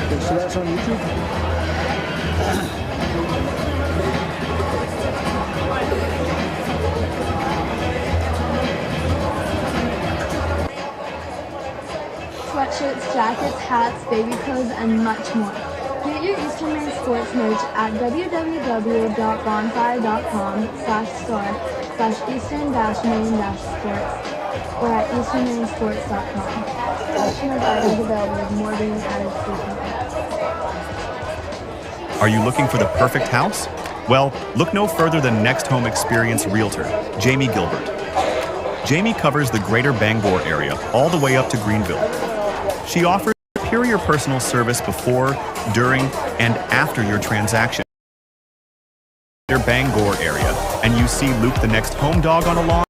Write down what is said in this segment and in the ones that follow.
Okay, so that's on YouTube? Sweatshirts, jackets, hats, baby clothes, and much more. Get your Eastern Maine Sports merch at www.bonfire.com/store/eastern-maine-sports or at easternmainesports.com. Selection of items available with more being added frequently. Are you looking for the perfect house? Well, look no further than Next Home Experience Realtor, Jamie Gilbert. Jamie covers the greater Bangor area all the way up to Greenville. She offers superior personal service before, during, and after your transaction. Bangor area, and you see Luke the next home dog on a lawn?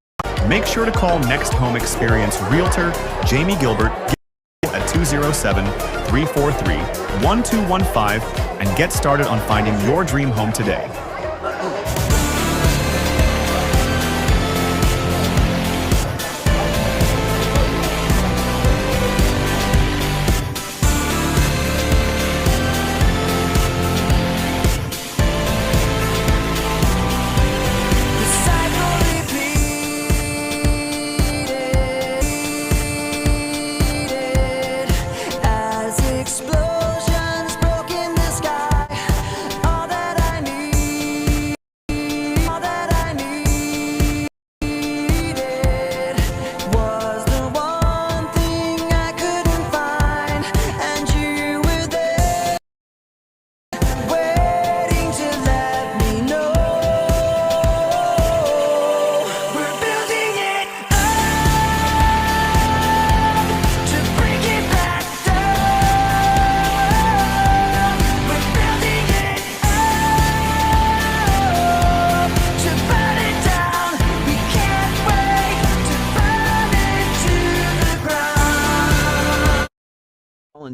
Make sure to call Next Home Experience Realtor Jamie Gilbert at 207-343-1215 and get started on finding your dream home today.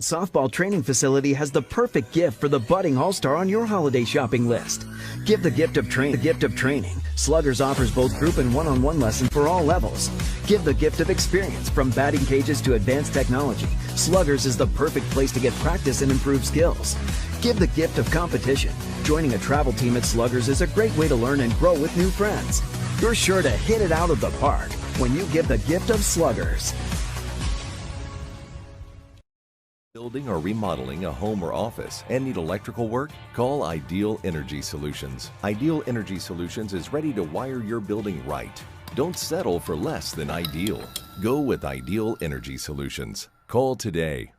Softball training facility has the perfect gift for the budding all-star on your holiday shopping list. Give the gift of training. Sluggers offers both group and one-on-one lessons for all levels. Give the gift of experience. From batting cages to advanced technology, Sluggers is the perfect place to get practice and improve skills. Give the gift of competition. Joining a travel team at Sluggers is a great way to learn and grow with new friends. You're sure to hit it out of the park when you give the gift of Sluggers. Building or remodeling a home or office and need electrical work? Call Ideal Energy Solutions. Ideal Energy Solutions is ready to wire your building right. Don't settle for less than ideal. Go with Ideal Energy Solutions. Call today.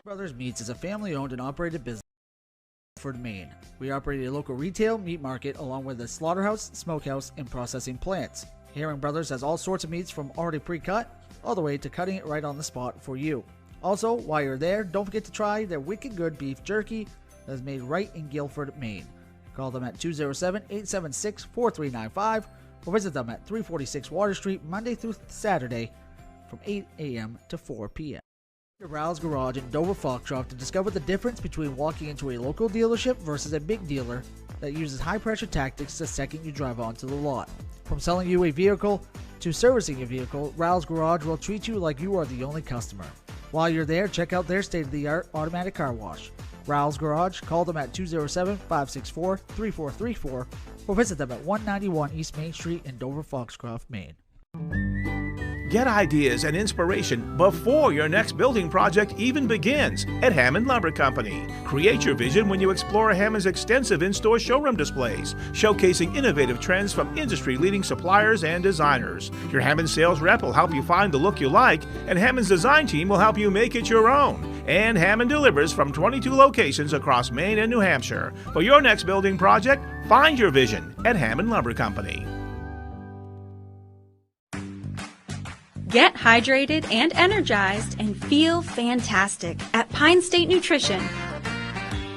Brothers Meats is a family-owned and operated business in Milford, Maine. We operate a local retail meat market along with a slaughterhouse, smokehouse, and processing plants. Herring Brothers has all sorts of meats from already pre-cut all the way to cutting it right on the spot for you. Also, while you're there, don't forget to try their wicked good beef jerky that is made right in Guilford, Maine. Call them at 207-876-4395 or visit them at 346 Water Street Monday through Saturday from 8 a.m. to 4 p.m. Rouse Garage in Dover Foxcroft to discover the difference between walking into a local dealership versus a big dealer that uses high-pressure tactics the second you drive onto the lot. From selling you a vehicle to servicing a vehicle, Rouse Garage will treat you like you are the only customer. While you're there, check out their state-of-the-art automatic car wash. Rouse Garage, call them at 207-564-3434 or visit them at 191 East Main Street in Dover Foxcroft, Maine. Get ideas and inspiration before your next building project even begins at Hammond Lumber Company. Create your vision when you explore Hammond's extensive in-store showroom displays, showcasing innovative trends from industry-leading suppliers and designers. Your Hammond sales rep will help you find the look you like, and Hammond's design team will help you make it your own. And Hammond delivers from 22 locations across Maine and New Hampshire. For your next building project, find your vision at Hammond Lumber Company. Get hydrated and energized and feel fantastic at Pine State Nutrition.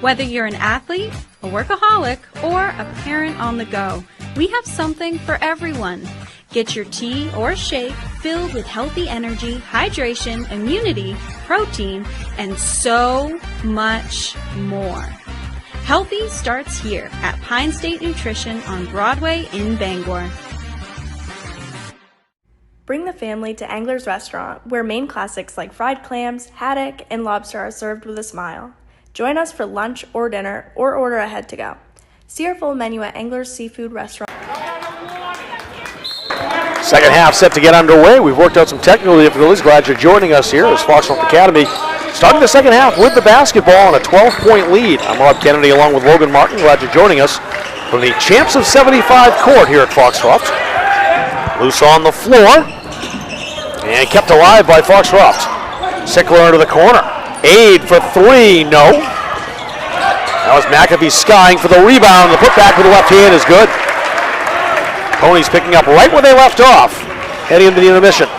Whether you're an athlete, a workaholic, or a parent on the go, we have something for everyone. Get your tea or shake filled with healthy energy, hydration, immunity, protein, and so much more. Healthy starts here at Pine State Nutrition on Broadway in Bangor. Bring the family to Angler's Restaurant, where Maine classics like fried clams, haddock, and lobster are served with a smile. Join us for lunch or dinner, or order ahead to go. See our full menu at Angler's Seafood Restaurant. Second half set to get underway. We've worked out some technical difficulties. Glad you're joining us here as Foxcroft Academy starting the second half with the basketball and a 12-point lead. I'm Rob Kennedy along with Logan Martin. Glad you're joining us from the Champs of 75 court here at Foxcroft. Loose on the floor and kept alive by Foxcroft. Sickler into the corner. Aid for three, no. That was McAfee skying for the rebound. The putback with the left hand is good. Ponies picking up right where they left off, heading into the intermission.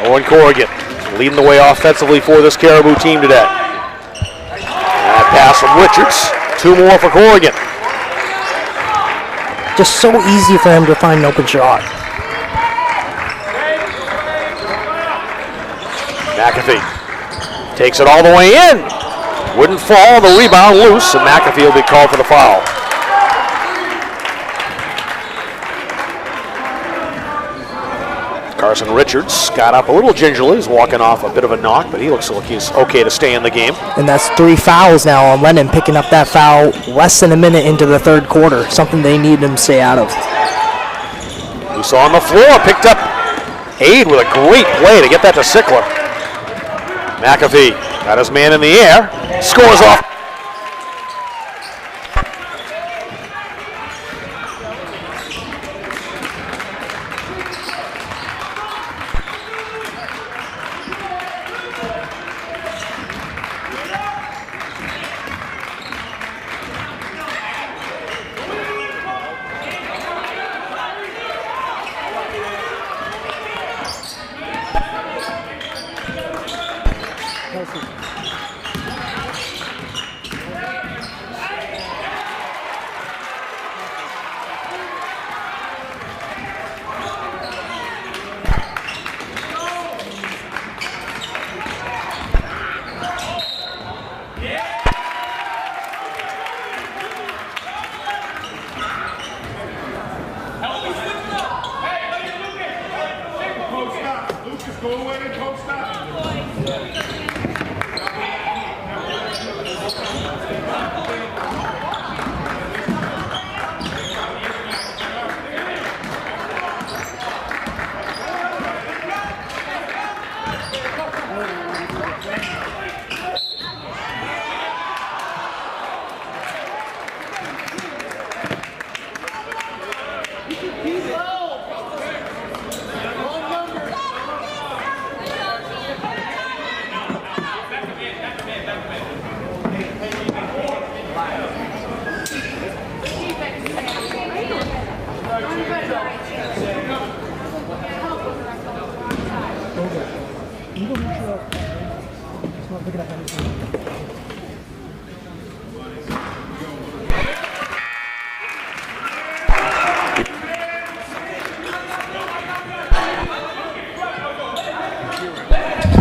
Owen Corrigan leading the way offensively for this Caribou team today. That pass from Richards. Two more for Corrigan. Just so easy for him to find an open shot. McAfee takes it all the way in. Wouldn't fall, the rebound loose, and McAfee will be called for the foul. Carson Richards got up a little gingerly. He's walking off a bit of a knock, but he looks like he's okay to stay in the game. And that's 3 fouls now on Lennon, picking up that foul less than a minute into the third quarter, something they need him to stay out of. Loose on the floor, picked up Aid with a great play to get that to Sickler. McAfee got his man in the air, scores off.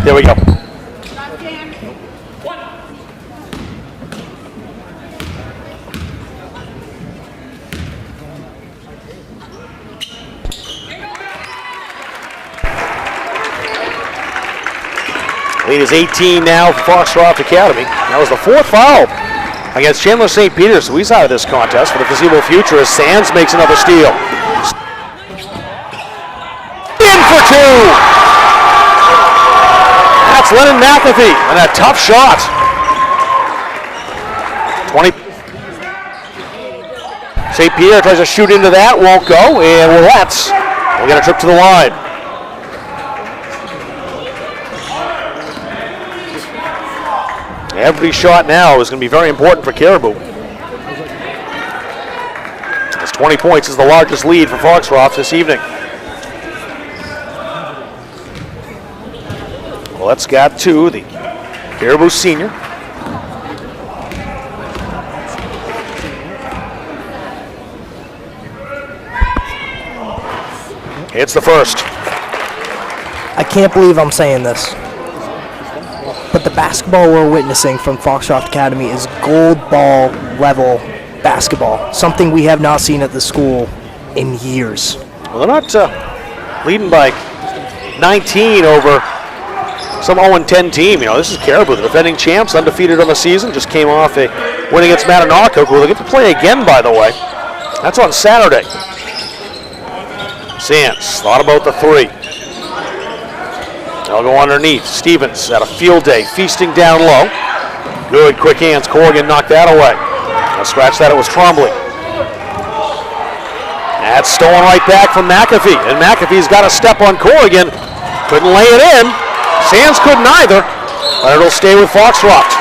There we go. Lead is 18 now for Foxcroft Academy. That was the 4th foul against Chandler St. Peter, so he's out of this contest for the foreseeable future as Sands makes another steal. In for 2! That's Lennon McAfee, and a tough shot. 20. St. Pierre tries to shoot into that, won't go, and we'll get a trip to the line. Every shot now is going to be very important for Caribou. As 20 points is the largest lead for Foxcroft this evening. Well, let's get to the Caribou senior. It's the first. I can't believe I'm saying this, but the basketball we're witnessing from Foxcroft Academy is gold ball level basketball, something we have not seen at the school in years. Well, they're not leading by 19 over some 0-10 team. You know, this is Caribou, the defending champs, undefeated on the season. Just came off a win against Mattanock, who they'll get to play again, by the way. That's on Saturday. Sands thought about the three. They'll go underneath. Stevens at a field day, feasting down low. Good, quick hands. Corrigan knocked that away. Now scratch that, it was Trombley. That's stolen right back from McAfee. And McAfee's got a step on Corrigan. Couldn't lay it in. Sands couldn't either, but it'll stay with Foxcroft.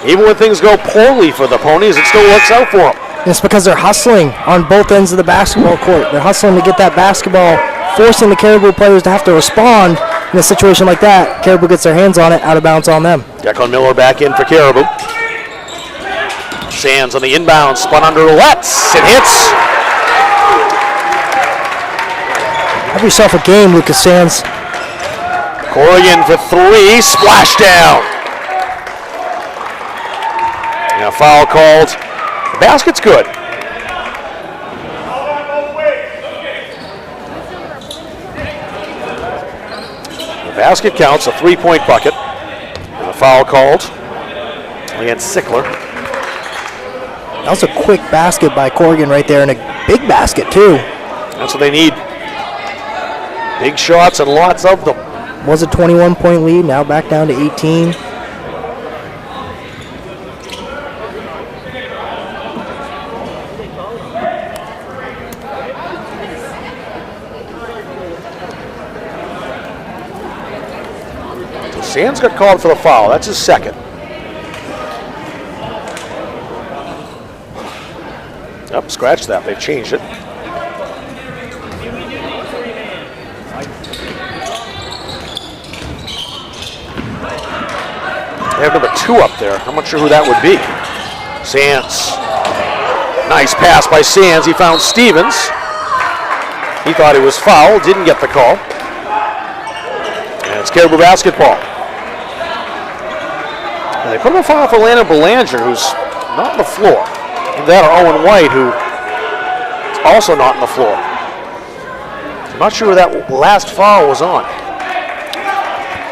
Even when things go poorly for the Ponies, it still works out for them. It's because they're hustling on both ends of the basketball court. They're hustling to get that basketball, forcing the Caribou players to have to respond in a situation like that. Caribou gets their hands on it, out of bounds on them. Declan Miller back in for Caribou. Sands on the inbound, spun under Letts. It hits. Have yourself a game, Lucas Sands. Corrigan for three, splashdown. Now foul called. The basket's good. The basket counts, a three-point bucket. And a foul called against Sickler. That was a quick basket by Corrigan right there, and a big basket too. That's what they need. Big shots and lots of them. Was a 21-point lead, now back down to 18. So Sands got called for the foul. That's his second. Yep, scratch that. They've changed it. They have number 2 up there. I'm not sure who that would be. Sands. Nice pass by Sands. He found Stevens. He thought he was fouled. Didn't get the call. And it's Caribou basketball. And they put him on foul for Landon Belanger, who's not on the floor. And that or Owen White, who is also not on the floor. I'm not sure who that last foul was on.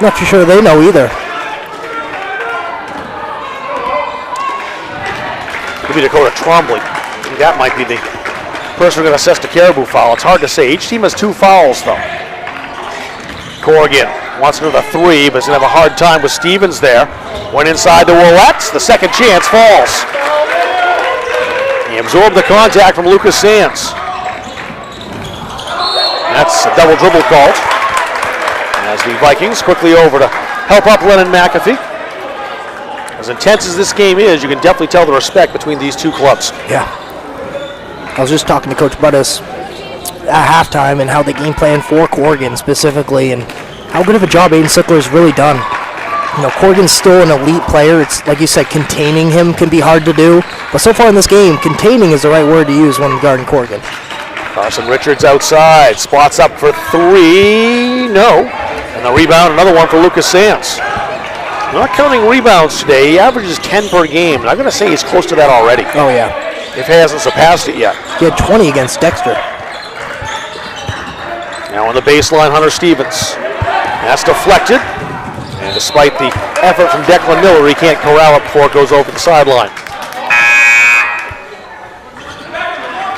Not too sure they know either. Could be Dakota Trombley. I think that might be the person who's going to assess the Caribou foul. It's hard to say. Each team has 2 fouls, though. Corrigan wants another 3, but he's going to have a hard time with Stevens there. Went inside the Willettes. The second chance falls. He absorbed the contact from Lucas Sands. That's a double dribble called. As the Vikings quickly over to help up Lennon McAfee. As intense as this game is, you can definitely tell the respect between these two clubs. Yeah. I was just talking to Coach Buddas at halftime and how the game plan for Corrigan specifically and how good of a job Aiden Sickler has really done. You know, Corrigan's still an elite player. It's like you said, containing him can be hard to do. But so far in this game, containing is the right word to use when guarding Corrigan. Carson Richards outside, spots up for 3, no. And the rebound, another one for Lucas Sands. Not counting rebounds today, he averages 10 per game, and I'm going to say he's close to that already. Oh, yeah. If he hasn't surpassed it yet. He had 20 against Dexter. Now on the baseline, Hunter Stevens. That's deflected. And despite the effort from Declan Miller, he can't corral it before it goes over the sideline.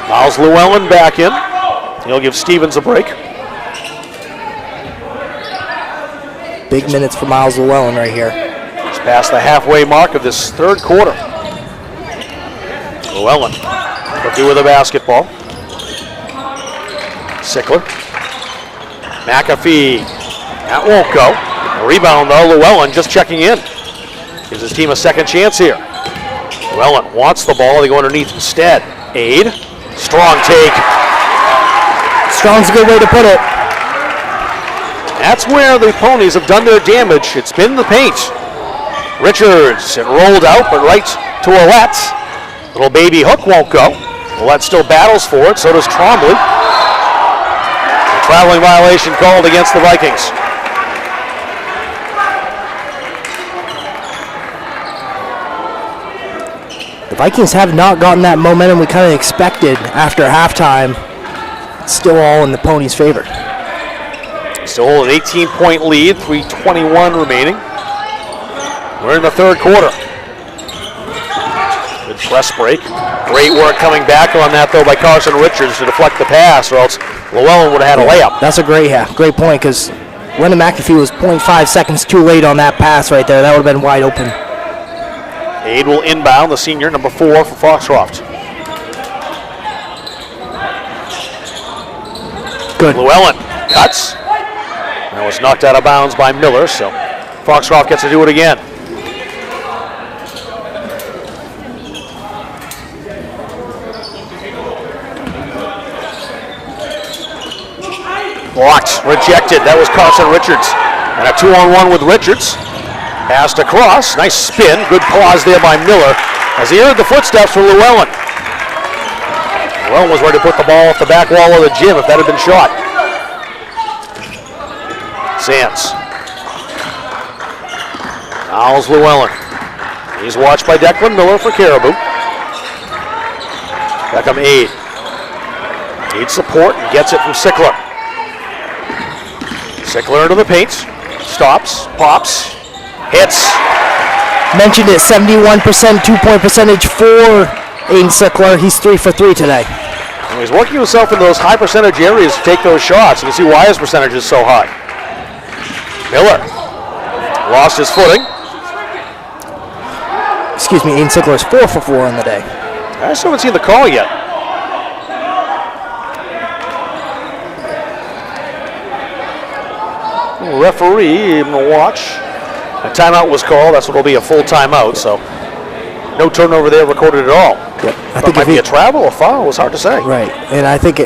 Miles Llewellyn back in. He'll give Stevens a break. Big minutes for Miles Llewellyn right here. It's past the halfway mark of this third quarter. Llewellyn quickly with a basketball. Sickler. McAfee. That won't go. A rebound though, Llewellyn just checking in. Gives his team a second chance here. Llewellyn wants the ball, they go underneath instead. Aid. Strong take. Strong's a good way to put it. That's where the Ponies have done their damage. It's been the paint. Richards, it rolled out, but right to Ouellette. Little baby hook won't go. Ouellette still battles for it, so does Trombley. A traveling violation called against the Vikings. The Vikings have not gotten that momentum we kind of expected after halftime. It's still all in the Ponies' favor. Still hold an 18-point lead, 3:21 remaining. We're in the third quarter. Good press break. Great work coming back on that, though, by Carson Richards to deflect the pass, or else Llewellyn would have had a layup. That's a great point, because Lennon McAfee was 0.5 seconds too late on that pass right there. That would have been wide open. Aid will inbound, the senior, number 4 for Foxcroft. Good. Llewellyn cuts. That was knocked out of bounds by Miller, so Foxcroft gets to do it again. Blocked, rejected. That was Carson Richards. And a 2-on-1 with Richards. Passed across. Nice spin. Good pause there by Miller as he heard the footsteps from Llewellyn. Llewellyn was ready to put the ball off the back wall of the gym if that had been shot. Sands. Fouls Llewellyn. He's watched by Declan Miller for Caribou. Beckham Aid. Needs support and gets it from Sickler. Sickler into the paint, stops, pops, hits. Mentioned it, 71% 2-point percentage for Aiden Sickler. He's 3 for 3 today. And he's working himself into those high percentage areas to take those shots. You can see why his percentage is so high. Miller lost his footing. Excuse me, Aiden Sickler is 4 for 4 on the day. I still haven't seen the call yet. Referee even to watch. A timeout was called. That's what will be a full timeout. So no turnover there recorded at all. Yep. I think it might be a travel or foul. It was hard to say. Right, and I think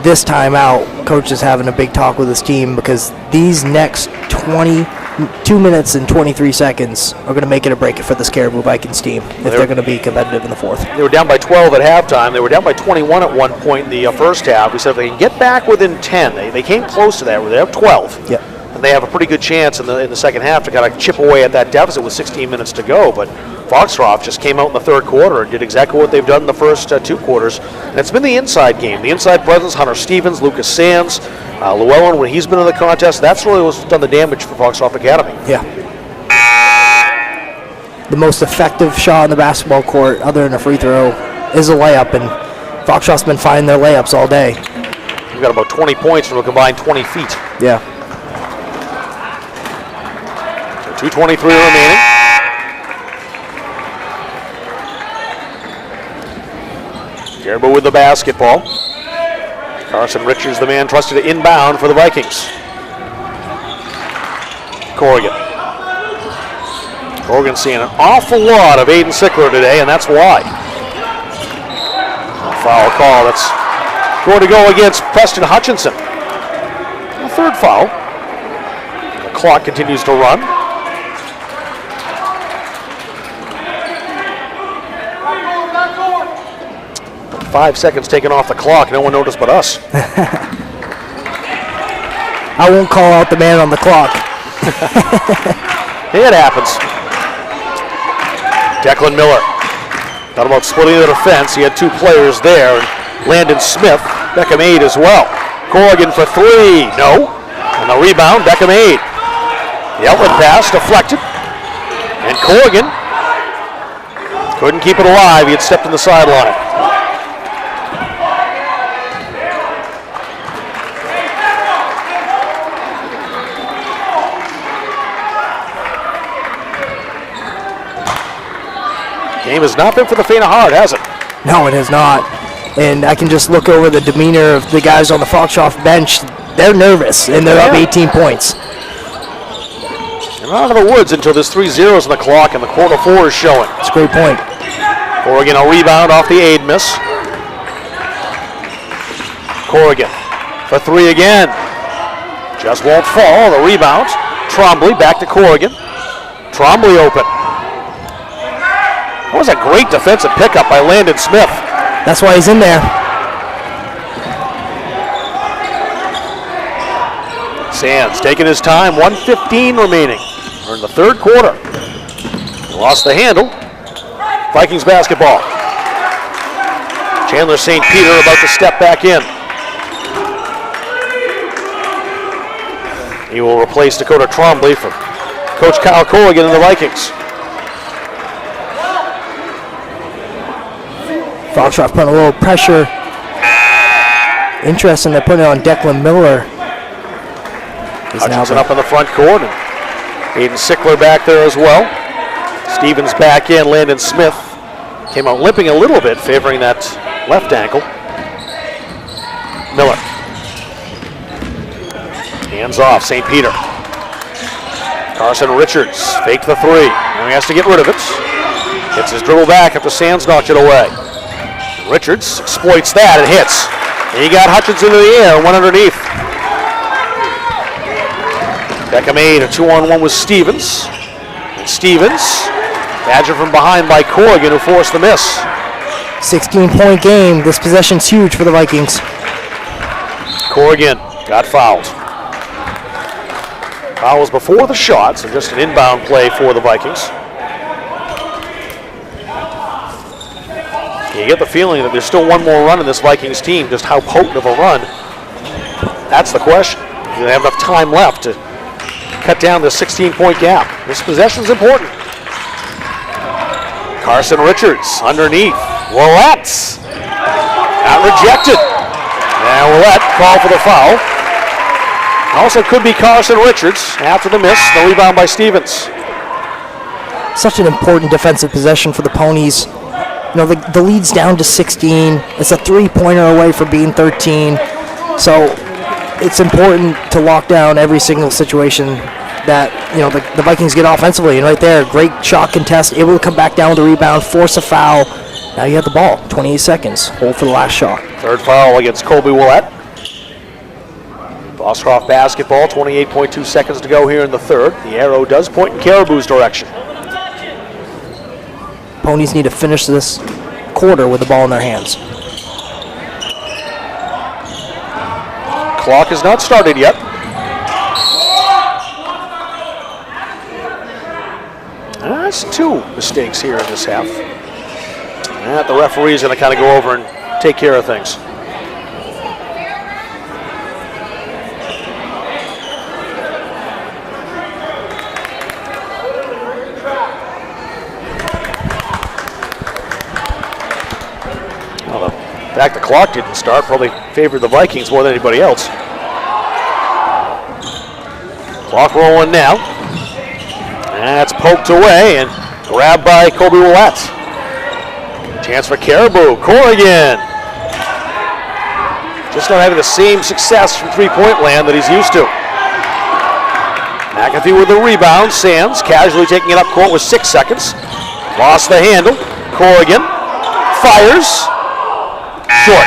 this timeout, coach is having a big talk with his team because these next 22 minutes and 23 seconds are going to make it or break it for this Caribou Vikings team if they're going to be competitive in the fourth. They were down by 12 at halftime. They were down by 21 at one point in the first half. We said if they can get back within 10, they came close to that. They have 12. Yep. And they have a pretty good chance in the second half to kind of chip away at that deficit with 16 minutes to go. But Foxcroft just came out in the third quarter and did exactly what they've done in the first 2 quarters. And it's been the inside game. The inside presence, Hunter Stevens, Lucas Sands, Llewellyn, when he's been in the contest, that's really what's done the damage for Foxcroft Academy. Yeah. The most effective shot on the basketball court, other than a free throw, is a layup, and Foxcroft's been finding their layups all day. We've got about 20 points from a combined 20 feet. Yeah. 2:23 remaining. Caribou with the basketball. Carson Richards, the man trusted to inbound for the Vikings. Corrigan seeing an awful lot of Aiden Sickler today, and that's why. A foul call. That's going to go against Preston Hutchinson. A third foul. The clock continues to run. 5 seconds taken off the clock. No one noticed but us. I won't call out the man on the clock. It happens. Declan Miller thought about splitting the defense. He had 2 players there. And Landon Smith, Beckham Aid as well. Corrigan for 3. No. And the rebound, Beckham Aid. The outlet pass deflected. And Corrigan couldn't keep it alive. He had stepped in the sideline. Game has not been for the faint of heart, has it? No, it has not. And I can just look over the demeanor of the guys on the Foxcroft bench. They're nervous, and they're up 18 points. They're not out of the woods until there's 3 zeros on the clock, and the quarter 4 is showing. That's a great point. Corrigan a rebound off the Aid miss. Corrigan for 3 again. Just won't fall. The rebound. Trombley back to Corrigan. Trombley open. That was a great defensive pickup by Landon Smith. That's why he's in there. Sands taking his time, 1:15 remaining. We're in the third quarter. He lost the handle. Vikings basketball. Chandler St. Peter about to step back in. He will replace Dakota Trombley for Coach Kyle Corrigan and the Vikings. Foxcroft putting a little pressure. Interesting, they're putting it on Declan Miller. Hutchinson up in the front court, and Aiden Sickler back there as well. Stevens back in, Landon Smith came out limping a little bit, favoring that left ankle. Miller. Hands off, St. Peter. Carson Richards faked the three. Now he has to get rid of it. Gets his dribble back after Sands knocked it away. Richards exploits that and hits. And he got Hutchinson into the air, one underneath. Beckham made a 2-on-1 with Stevens. And Stevens, badgered from behind by Corrigan, who forced the miss. 16-point game. This possession's huge for the Vikings. Corrigan got fouled. Foul was before the shot, so just an inbound play for the Vikings. You get the feeling that there's still one more run in this Vikings team. Just how potent of a run? That's the question. Do they have enough time left to cut down the 16-point gap? This possession's important. Carson Richards underneath. Willett. Got rejected. Now Willett called for the foul. Also could be Carson Richards after the miss. The rebound by Stevens. Such an important defensive possession for the Ponies. You know, the lead's down to 16. It's a three-pointer away from being 13. So it's important to lock down every single situation that, you know, the Vikings get offensively. And right there, great shot contest, able to come back down with the rebound, force a foul. Now you have the ball, 28 seconds. Hold for the last shot. Third foul against Colby Willett. Foxcroft basketball, 28.2 seconds to go here in the third. The arrow does point in Caribou's direction. Ponies need to finish this quarter with the ball in their hands. Clock has not started yet. That's two mistakes here in this half. And the referee's going to kind of go over and take care of things. In fact, the clock didn't start, probably favored the Vikings more than anybody else. Clock rolling now. That's poked away and grabbed by Colby Willett. Chance for Caribou. Corrigan. Just not having the same success from three-point land that he's used to. McAfee with the rebound. Sands casually taking it up court with 6 seconds. Lost the handle. Corrigan fires. Short.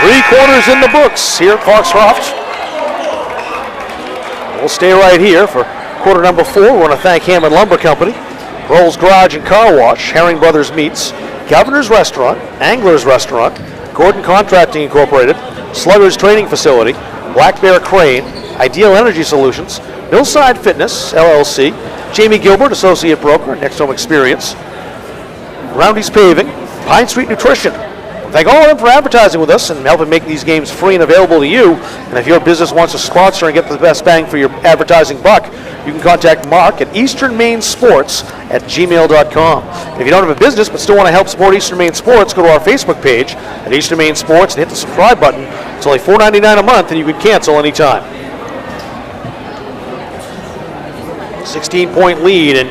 3 quarters in the books here at Foxcroft. We'll stay right here for quarter number 4. We want to thank Hammond Lumber Company, Rolls Garage and Car Wash, Herring Brothers Meats, Governor's Restaurant, Angler's Restaurant, Gordon Contracting Incorporated, Slugger's Training Facility, Black Bear Crane, Ideal Energy Solutions, Millside Fitness, LLC, Jamie Gilbert, Associate Broker, Next Home Experience, Roundy's Paving, Pine Street Nutrition. Thank all of them for advertising with us and helping make these games free and available to you. And if your business wants to sponsor and get the best bang for your advertising buck, you can contact Mark at easternmainsports@gmail.com. If you don't have a business but still want to help support Eastern Maine Sports, go to our Facebook page at Eastern Maine Sports and hit the subscribe button. It's only $4.99 a month and you can cancel anytime. 16-point lead, and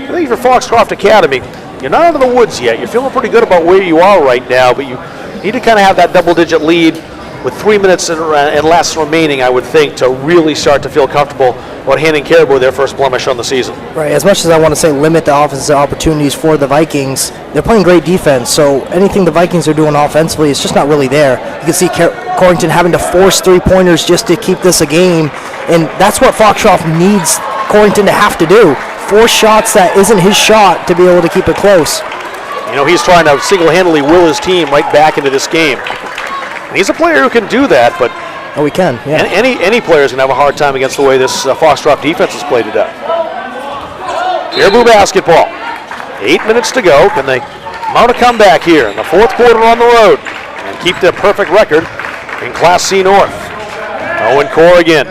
I think for Foxcroft Academy, you're not out of the woods yet. You're feeling pretty good about where you are right now, but you need to kind of have that double-digit lead with 3 minutes and less remaining, I would think, to really start to feel comfortable about handing Caribou their first blemish on the season. Right, as much as I want to say limit the offensive opportunities for the Vikings, they're playing great defense, so anything the Vikings are doing offensively is just not really there. You can see Corrington having to force three-pointers just to keep this a game, and that's what Foxcroft needs Corrington to have to do. Force shots that isn't his shot to be able to keep it close. You know, he's trying to single-handedly will his team right back into this game. And he's a player who can do that, but oh, he can, yeah. Any player is going to have a hard time against the way this Foxcroft defense is played today. Caribou basketball. 8 minutes to go. Can they mount a comeback here in the fourth quarter on the road and keep their perfect record in Class C North? Owen Corrigan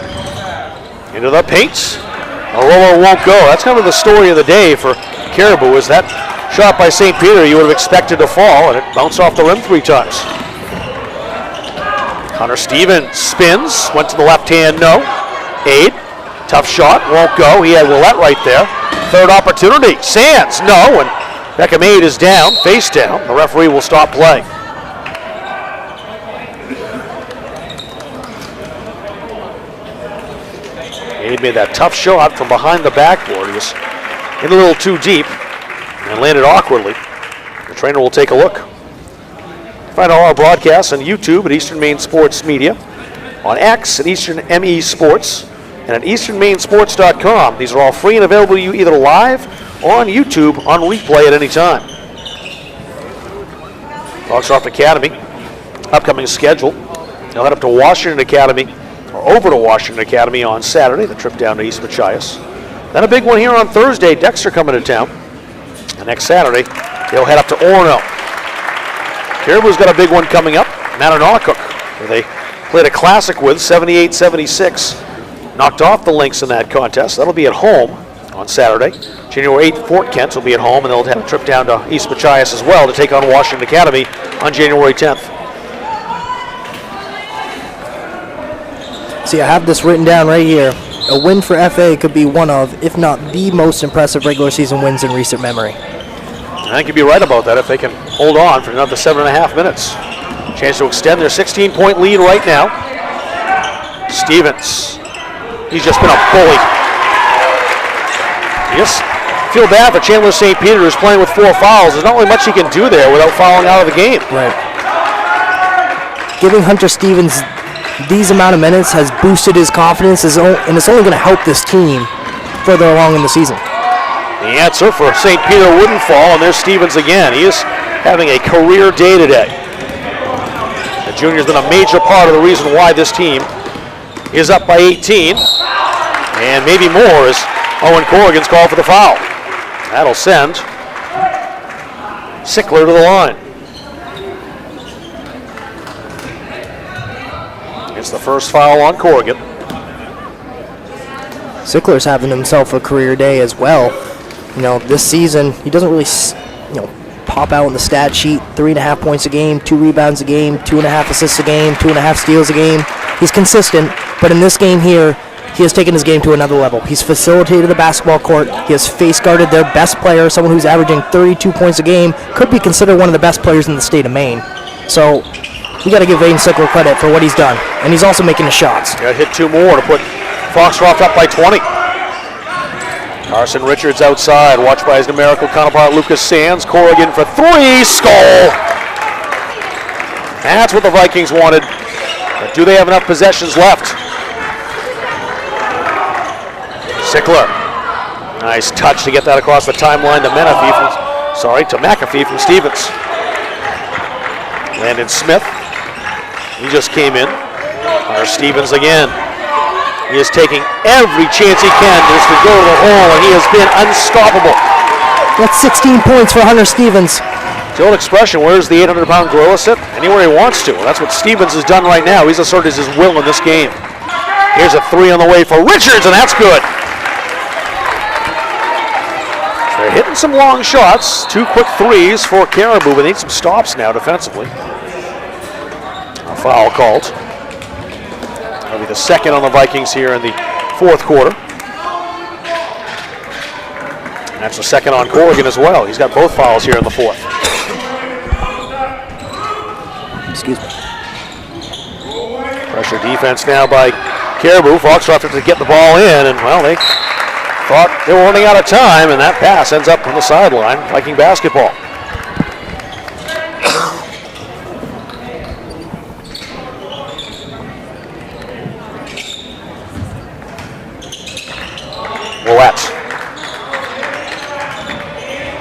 into the paint. A roller won't go. That's kind of the story of the day for Caribou, is that shot by St. Peter you would have expected to fall, and it bounced off the rim 3 times. Hunter Stevens spins, went to the left hand, no. Aid, tough shot, won't go. He had Willette right there. Third opportunity, Sands, no, and Beckham Aid is down, face down. The referee will stop play. Aid made that tough shot from behind the backboard. He was in a little too deep and landed awkwardly. The trainer will take a look. Find all our broadcasts on YouTube at Eastern Maine Sports Media, on X at Eastern ME Sports, and at easternmainesports.com. These are all free and available to you either live or on YouTube on replay at any time. Foxcroft Academy, upcoming schedule. They'll head up to Washington Academy, or over to Washington Academy on Saturday, the trip down to East Machias. Then a big one here on Thursday, Dexter coming to town. And next Saturday, they'll head up to Orono. Caribou's got a big one coming up, Mananoquoc, where they played a classic with 78-76. Knocked off the Lynx in that contest. That'll be at home on Saturday. January 8th, Fort Kent will be at home, and they'll have a trip down to East Machias as well to take on Washington Academy on January 10th. See, I have this written down right here. A win for FA could be one of, if not the most impressive regular season wins in recent memory. I think you'd be right about that if they can hold on for another 7.5 minutes. Chance to extend their 16-point lead right now. Stevens. He's just been a bully. You just feel bad for Chandler St. Peter, who's playing with 4 fouls. There's not really much he can do there without fouling out of the game. Right. Giving Hunter Stevens these amount of minutes has boosted his confidence, and it's only going to help this team further along in the season. The answer for St. Peter wouldn't fall, and there's Stevens again. He is having a career day today. The junior's been a major part of the reason why this team is up by 18, and maybe more as Owen Corrigan's called for the foul. That'll send Sickler to the line. It's the first foul on Corrigan. Sickler's having himself a career day as well. You know, this season, he doesn't really, pop out on the stat sheet. 3.5 points a game, 2 rebounds a game, 2.5 assists a game, 2.5 steals a game. He's consistent, but in this game here, he has taken his game to another level. He's facilitated the basketball court. He has face guarded their best player, someone who's averaging 32 points a game, could be considered one of the best players in the state of Maine. So, we got to give Aiden Sickler credit for what he's done, and he's also making the shots. Got to hit 2 more to put Foxcroft up by 20. Carson Richards outside, watched by his numerical counterpart Lucas Sands. Corrigan for 3, Skull. That's what the Vikings wanted. But do they have enough possessions left? Sickler. Nice touch to get that across the timeline to McAfee from Stevens. Landon Smith. He just came in. There's Stevens again. He is taking every chance he can just to go to the hole, and he has been unstoppable. That's 16 points for Hunter Stevens. The old expression, where's the 800-pound gorilla sit? Anywhere he wants to. That's what Stevens has done right now. He's asserted his will in this game. Here's a 3 on the way for Richards, and that's good. They're hitting some long shots. 2 quick 3s for Caribou, but they need some stops now defensively. A foul called. That'll be the second on the Vikings here in the fourth quarter. And that's the second on Corrigan as well. He's got both fouls here in the fourth. Excuse me. Pressure defense now by Caribou. Foxcroft has to get the ball in, and well, they thought they were running out of time, and that pass ends up on the sideline. Viking basketball. Willette.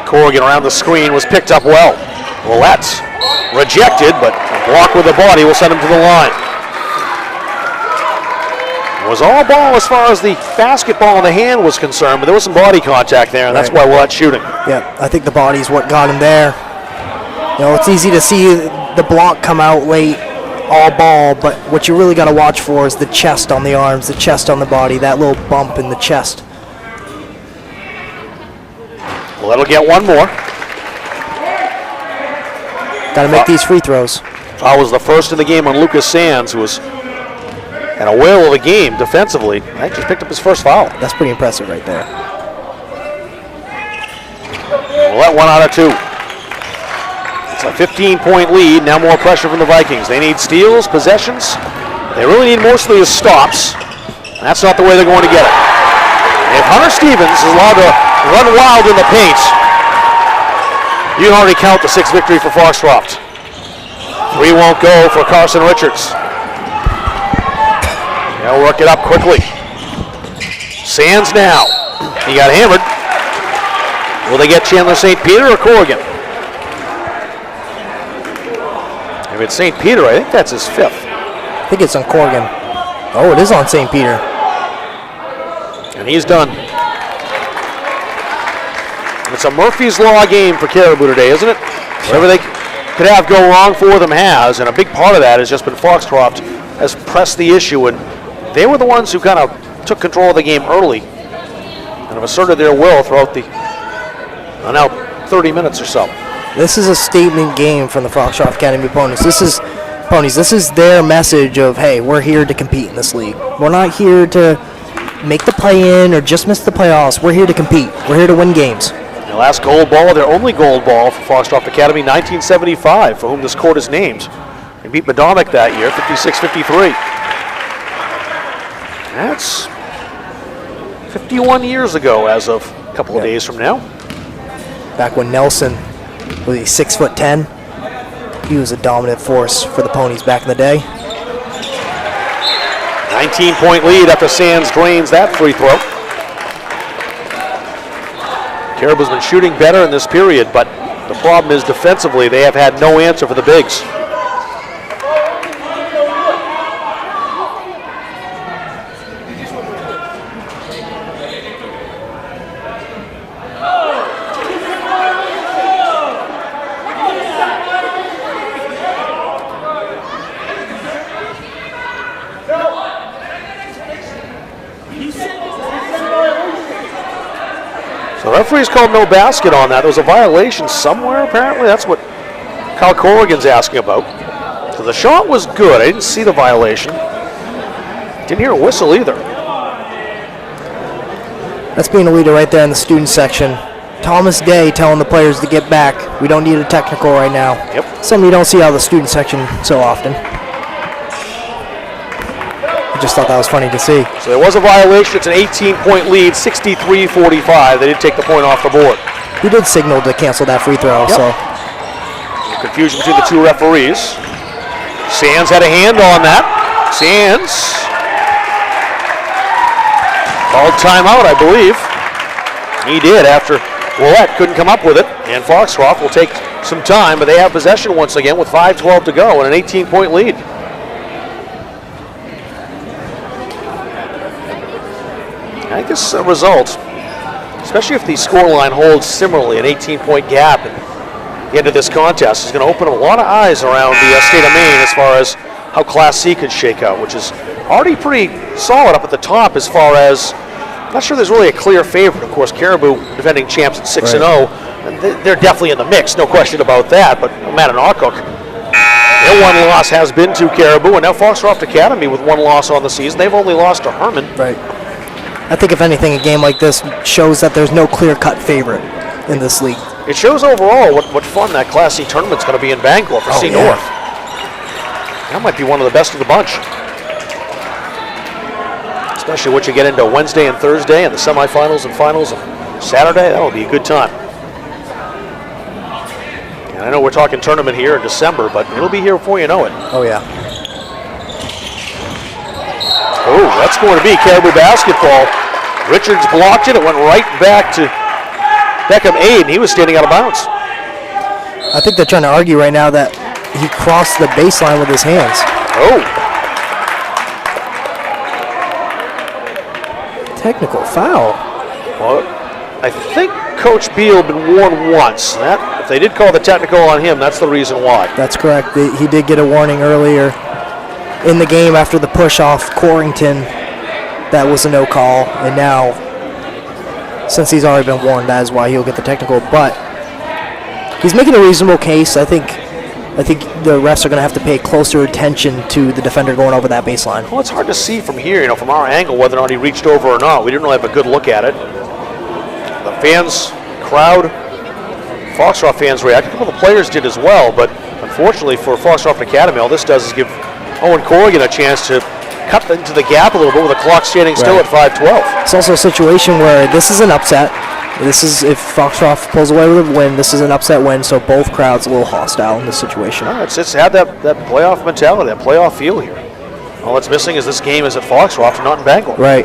Corrigan around the screen was picked up well. Willette rejected, but a block with the body will send him to the line. It was all ball as far as the basketball in the hand was concerned, but there was some body contact there, and that's why Willette's shooting. Yeah, I think the body's what got him there. You know, it's easy to see the block come out late, all ball, but what you really got to watch for is the chest on the arms, the chest on the body, that little bump in the chest. Willette will get one more. Got to make these free throws. Foul was the first in the game on Lucas Sands, who was in a whale of a game defensively. I just picked up his first foul. That's pretty impressive right there. Willette 1 out of 2. It's a 15-point lead. Now more pressure from the Vikings. They need steals, possessions. They really need mostly his stops. That's not the way they're going to get it. If Hunter Stevens is allowed to run wild in the paint, you can already count the 6th victory for Foxcroft. 3 won't go for Carson Richards. They'll work it up quickly. Sands now. He got hammered. Will they get Chandler St. Peter or Corrigan? If it's St. Peter, I think that's his 5th. I think it's on Corrigan. Oh, it is on St. Peter. And he's done. It's a Murphy's Law game for Caribou today, isn't it? Whatever they could have go wrong for them has, and a big part of that has just been Foxcroft has pressed the issue, and they were the ones who kind of took control of the game early and have asserted their will throughout the now 30 minutes or so. This is a statement game from the Foxcroft Academy opponents. This is their message of, hey, we're here to compete in this league. We're not here to make the play-in or just miss the playoffs. We're here to compete. We're here to win games. The last gold ball, their only gold ball for Foxcroft Academy, 1975, for whom this court is named. They beat Madomic that year, 56-53. That's 51 years ago as of a couple of days from now. Back when Nelson was 6'10", he was a dominant force for the Ponies back in the day. 19-point lead after Sands drains that free throw. Caribou's been shooting better in this period, but the problem is defensively they have had no answer for the bigs. The referee's called no basket on that. There was a violation somewhere, apparently. That's what Kyle Corrigan's asking about. So the shot was good. I didn't see the violation. Didn't hear a whistle either. That's being a leader right there in the student section. Thomas Day telling the players to get back. We don't need a technical right now. Yep. Something you don't see out of the student section so often. I just thought that was funny to see. So there was a violation. It's an 18-point lead, 63-45. They did take the point off the board. He did signal to cancel that free throw. Yep. So confusion between the two referees. Sands had a hand on that. Sands called timeout, I believe. He did after Willette couldn't come up with it. And Foxcroft will take some time, but they have possession once again with 5:12 to go and an 18-point lead. I think this result, especially if the scoreline holds similarly, an 18-point gap at the end of this contest, is going to open a lot of eyes around the state of Maine as far as how Class C could shake out, which is already pretty solid up at the top as far as, I'm not sure there's really a clear favorite. Of course, Caribou, defending champs at 6-0, and they're definitely in the mix, no question about that, but Matt and Awcook, their one loss has been to Caribou, and now Foxcroft Academy with one loss on the season. They've only lost to Herman. right. I think if anything, a game like this shows that there's no clear-cut favorite in this league. It shows overall what fun that Class C tournament's going to be in Bangor for C North. That might be one of the best of the bunch. Especially once you get into Wednesday and Thursday and the semifinals and finals on Saturday. That'll be a good time. And I know we're talking tournament here in December, but it'll be here before you know it. Oh, yeah. Oh, that's going to be Caribou basketball. Richards blocked it. It went right back to Beckham Aiden. He was standing out of bounds. I think they're trying to argue right now that he crossed the baseline with his hands. Oh. technical foul. Well, I think Coach Beal had been warned once. If they did call the technical on him, that's the reason why. That's correct. He did get a warning earlier in the game after the push off Corrington. That was a no call, and now, since he's already been warned, that is why he'll get the technical. But he's making a reasonable case. I think the refs are going to have to pay closer attention to the defender going over that baseline. Well, it's hard to see from here, from our angle, whether or not he reached over or not. We didn't really have a good look at it. The fans, crowd, Foxcroft fans reacted. A couple of the players did as well, but unfortunately for Foxcroft Academy, all this does is give Owen Corrigan a chance to cut into the gap a little bit with the clock standing still at 5:12. It's also a situation where this is an upset. This is, if Foxcroft pulls away with a win, this is an upset win, so both crowds a little hostile in this situation. No, it's had that playoff mentality, that playoff feel here. All that's missing is this game is at Foxcroft and not in Bangor. Right.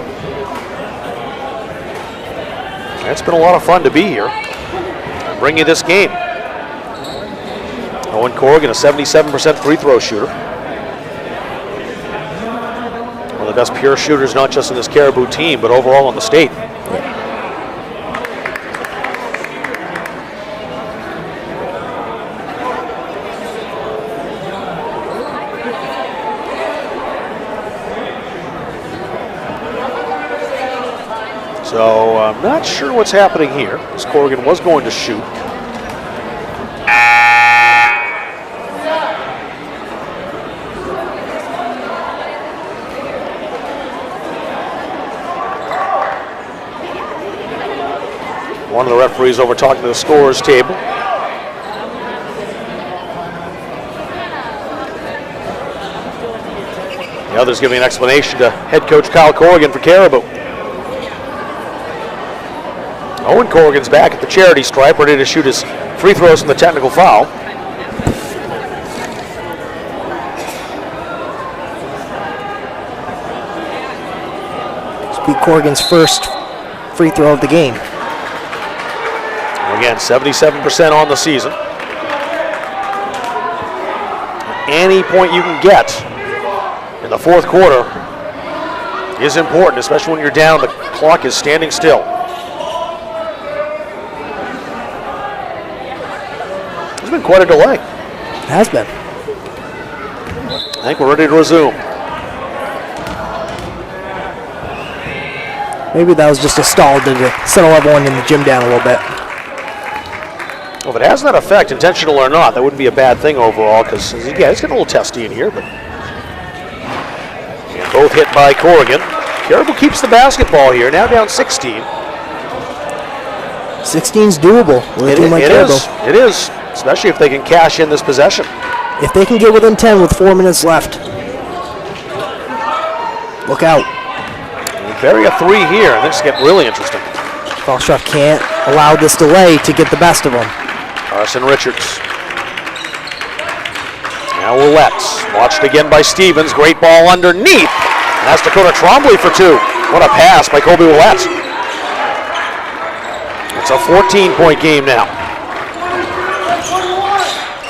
It's been a lot of fun to be here and bring you this game. Owen Corrigan, a 77% free throw shooter. One of the best pure shooters, not just in this Caribou team, but overall in the state. So I'm not sure what's happening here, as Corrigan was going to shoot. One of the referees over talking to the scorers table. The other's giving an explanation to head coach Kyle Corrigan for Caribou. Owen Corrigan's back at the charity stripe, ready to shoot his free throws from the technical foul. This will be Corrigan's first free throw of the game. Again, 77% on the season. Any point you can get in the fourth quarter is important, especially when you're down, the clock is standing still. It's been quite a delay. It has been. I think we're ready to resume. Maybe that was just a stall to settle everyone in the gym down a little bit. Well, if it has that effect, intentional or not, that wouldn't be a bad thing overall, because, yeah, it's getting a little testy in here, but both hit by Corrigan. Caribou keeps the basketball here, now down 16. 16's doable with a team like Caribou. It is, especially if they can cash in this possession. If they can get within 10 with 4 minutes left, look out. Bury a three here, and this is getting really interesting. Foxcroft can't allow this delay to get the best of them. Carson Richards. Now Ouellette's watched again by Stevens. Great ball underneath. And that's Dakota Trombley for two. What a pass by Colby Ouellette. It's a 14-point game now.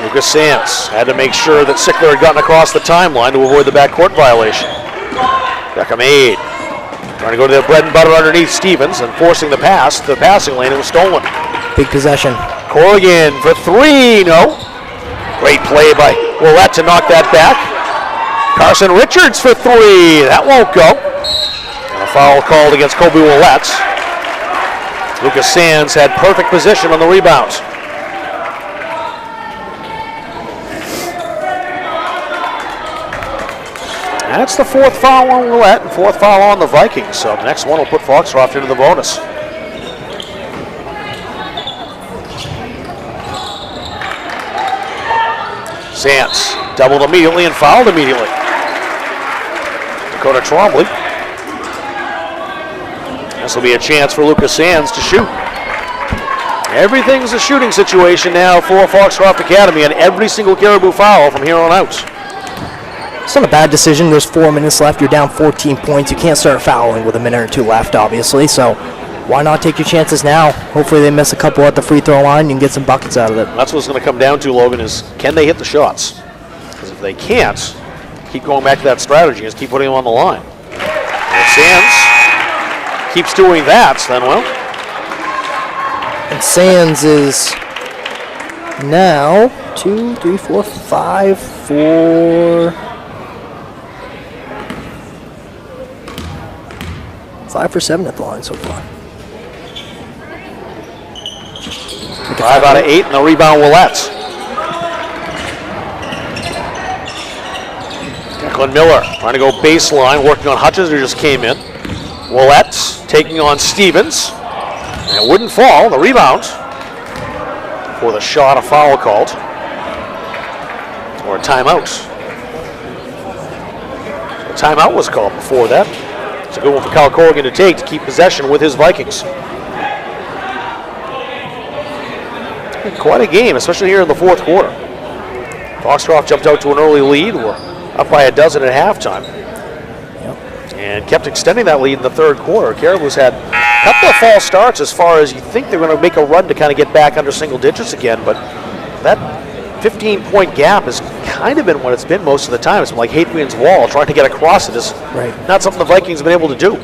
Lucas Sands had to make sure that Sickler had gotten across the timeline to avoid the backcourt violation. Beckham Aid trying to go to the bread and butter underneath Stevens and forcing the pass to the passing lane. It was stolen. Big possession. Corrigan for three, no. Great play by Ouellette to knock that back. Carson Richards for three, that won't go. And a foul called against Colby Ouellette. Lucas Sands had perfect position on the rebound. That's the fourth foul on Ouellette and fourth foul on the Vikings. So the next one will put Foxcroft into the bonus. Sands doubled immediately and fouled immediately. Dakota Trombley. This will be a chance for Lucas Sands to shoot. Everything's a shooting situation now for Foxcroft Academy, and every single Caribou foul from here on out. It's not a bad decision. There's 4 minutes left. You're down 14 points. You can't start fouling with a minute or two left, obviously. So why not take your chances now? Hopefully they miss a couple at the free throw line and get some buckets out of it. That's what it's going to come down to, Logan, is can they hit the shots? Because if they can't, keep going back to that strategy and keep putting them on the line. And Sands keeps doing that, then, well. And Sands is now 2, 3, 4, 5 for 5 for 7 at the line so far. 5 out of 8, and the rebound Willette. Declan Miller trying to go baseline, working on Hutchins, who just came in. Willette taking on Stevens. And it wouldn't fall. The rebound for the shot, a foul called. Or a timeout. A timeout was called before that. It's a good one for Kyle Corrigan to take to keep possession with his Vikings. Quite a game, especially here in the fourth quarter. Foxcroft jumped out to an early lead. We're up by a dozen at halftime. And kept extending that lead in the third quarter. Caribou's had a couple of false starts as far as you think they're going to make a run to kind of get back under single digits again, but that 15-point gap has kind of been what it's been most of the time. It's been like Hadrian's Wall. Trying to get across it is not something the Vikings have been able to do.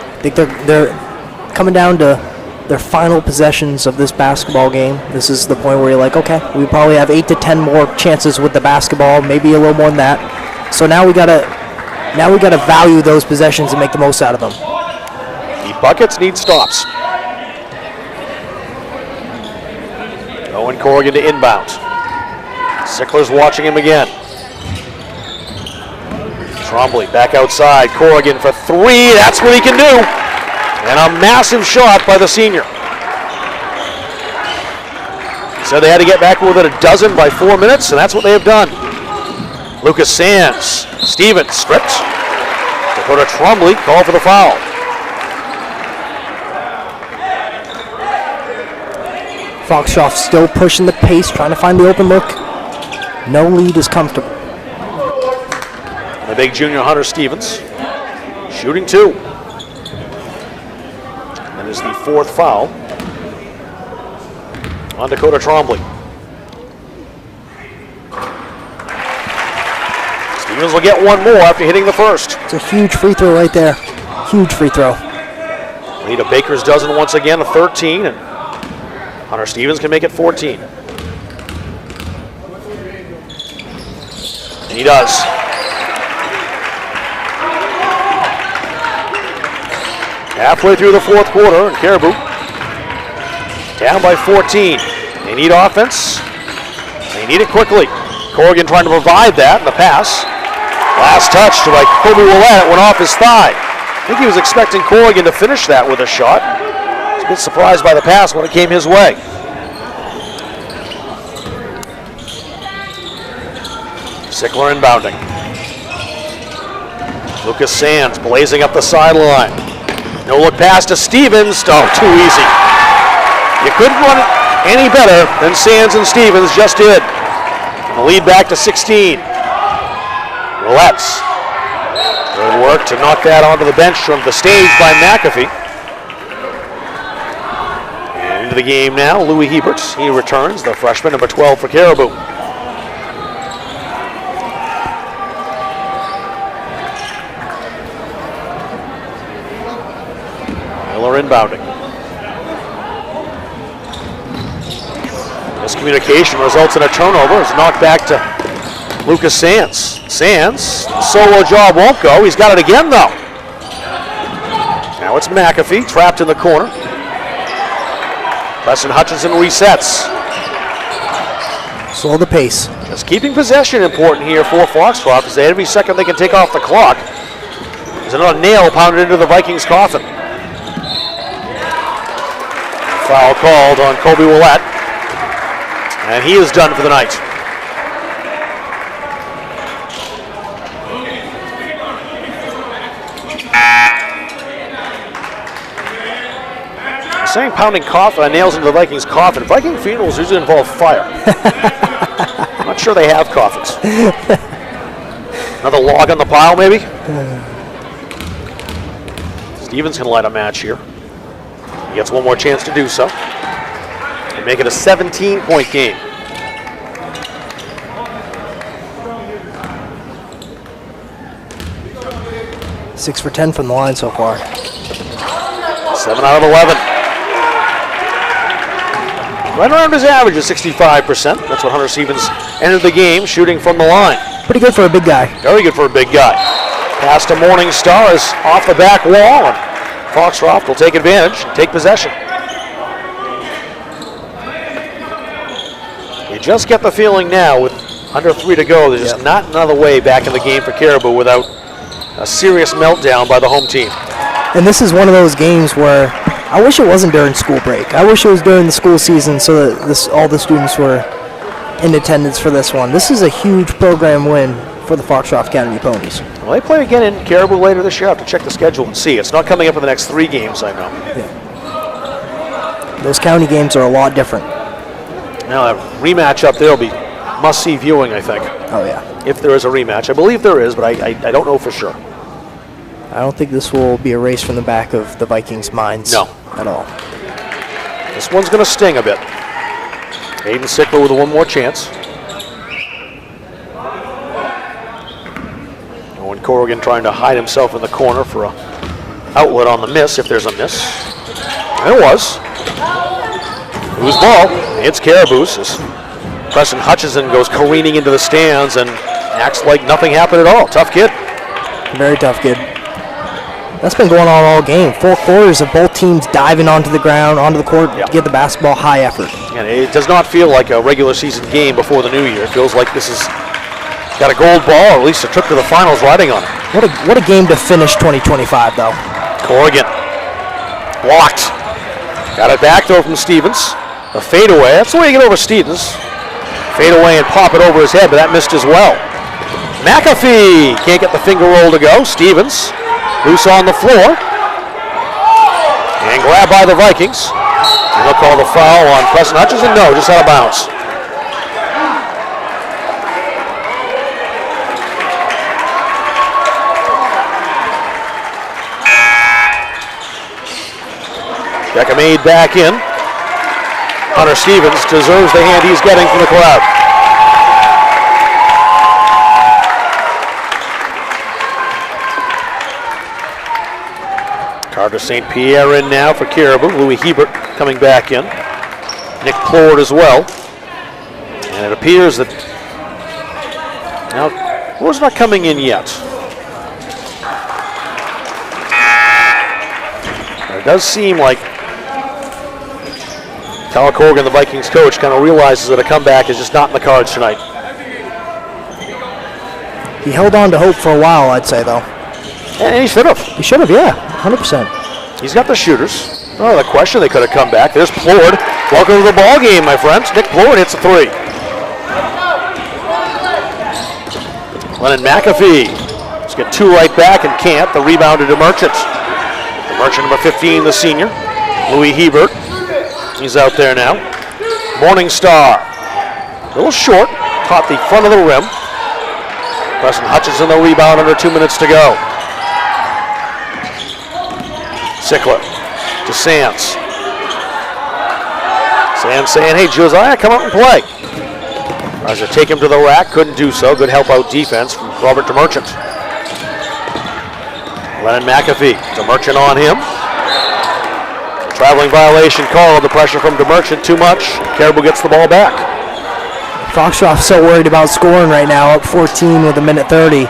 I think they're coming down to their final possessions of this basketball game. This is the point where you're like, okay, we probably have 8 to 10 more chances with the basketball, maybe a little more than that. So now we gotta value those possessions and make the most out of them. Need buckets, need stops. Owen Corrigan to inbound. Sickler's watching him again. Trombley back outside. Corrigan for 3. That's what he can do. And a massive shot by the senior. So they had to get back within a dozen by 4 minutes, and that's what they have done. Lucas Sands, Stevens stripped. Dakota Trombley called for the foul. Foxcroft still pushing the pace, trying to find the open look. No lead is comfortable. The big junior Hunter Stevens shooting 2. That is the 4th foul on Dakota Trombley. Stevens will get one more after hitting the first. It's a huge free throw right there. Huge free throw. Lead a Baker's dozen once again, a 13, and Hunter Stevens can make it 14. And he does. Halfway through the fourth quarter, and Caribou down by 14. They need offense. They need it quickly. Corrigan trying to provide that in the pass. Last touch to Kobe Willette, went off his thigh. I think he was expecting Corrigan to finish that with a shot. He was a bit surprised by the pass when it came his way. Sickler inbounding. Lucas Sands blazing up the sideline. No look pass to Stevens. Oh, too easy. You couldn't run it any better than Sands and Stevens just did. The lead back to 16. Willette. Good work to knock that onto the bench from the stage by McAfee. And into the game now, Louis Hebert. He returns, the freshman, number 12 for Caribou. Miller inbounding. Miscommunication results in a turnover. It's knocked back to Lucas Sands. Sands, solo job won't go. He's got it again though. Now it's McAfee trapped in the corner. Preston Hutchinson resets. Slow the pace. Just keeping possession important here for Foxcroft, as every second they can take off the clock. There's another nail pounded into the Vikings' coffin. Foul called on Kobe Willette, and he is done for the night. I'm saying pounding nails into the Vikings' coffin. Viking funerals usually involve fire. I'm not sure they have coffins. Another log on the pile, maybe? Stevens can light a match here. He gets one more chance to do so. And make it a 17-point game. 6 for 10 from the line so far. 7 out of 11. Right around his average of 65%. That's what Hunter Stevens entered the game shooting from the line. Pretty good for a big guy. Very good for a big guy. Pass to Morningstar is off the back wall, and Foxcroft will take advantage, take possession. You just get the feeling now with under 3 to go, there's just not another way back in the game for Caribou without a serious meltdown by the home team. And this is one of those games where I wish it wasn't during school break. I wish it was during the school season so that all the students were in attendance for this one. This is a huge program win for the Foxcroft Academy Ponies. Well, they play again in Caribou later this year. I have to check the schedule and see. It's not coming up in the next 3 games, I know. Yeah. Those county games are a lot different. Now, a rematch up there will be must-see viewing, I think. Oh, yeah. If there is a rematch. I believe there is, but I don't know for sure. I don't think this will be erased from the back of the Vikings' minds. No. At all. This one's going to sting a bit. Aiden Sickler with one more chance. Owen Corrigan trying to hide himself in the corner for an outlet on the miss, if there's a miss. And it was. Loose ball. It's Caribou's. Preston Hutchison goes careening into the stands and acts like nothing happened at all. Tough kid. Very tough kid. That's been going on all game. 4 quarters of both teams diving onto the ground, onto the court, to get the basketball high effort. And it does not feel like a regular season game before the new year. It feels like this has got a gold ball, or at least a trip to the finals riding on it. What a game to finish 2025, though. Corrigan. Blocked. Got it back, though, from Stevens. A fadeaway. That's the way you get over Stevens. Fade away and pop it over his head, but that missed as well. McAfee can't get the finger roll to go. Stevens loose on the floor. And grabbed by the Vikings. And they'll call the foul on Preston Hutchison. No, just out of bounds. Beckamade back in. Hunter Stevens deserves the hand he's getting from the crowd. Carter St. Pierre in now for Caribou. Louis Hebert coming back in. Nick Plord as well. And it appears that now Plord's not coming in yet. It does seem like Tyler Corrigan, the Vikings coach, kind of realizes that a comeback is just not in the cards tonight. He held on to hope for a while, I'd say, though. And he should have. He should have, yeah, 100%. He's got the shooters. Oh, the question, they could have come back. There's Plord. Welcome to the ball game, my friends. Nick Plord hits a 3. Lennon McAfee. Let's get 2 right back and can't. The rebound to DeMerchant. DeMerchant, number 15, the senior. Louis Hebert. He's out there now. Morningstar. A little short. Caught the front of the rim. Preston Hutchison the rebound under 2 minutes to go. Sickler to Sands. Sands saying, hey, Josiah, come out and play. Tries to take him to the rack. Couldn't do so. Good help out defense from Robert DeMerchant. Lennon McAfee. DeMerchant on him. Traveling violation call. The pressure from DeMerchant too much. Caribou gets the ball back. Foxcroft's so worried about scoring right now, up 14 with 1:30.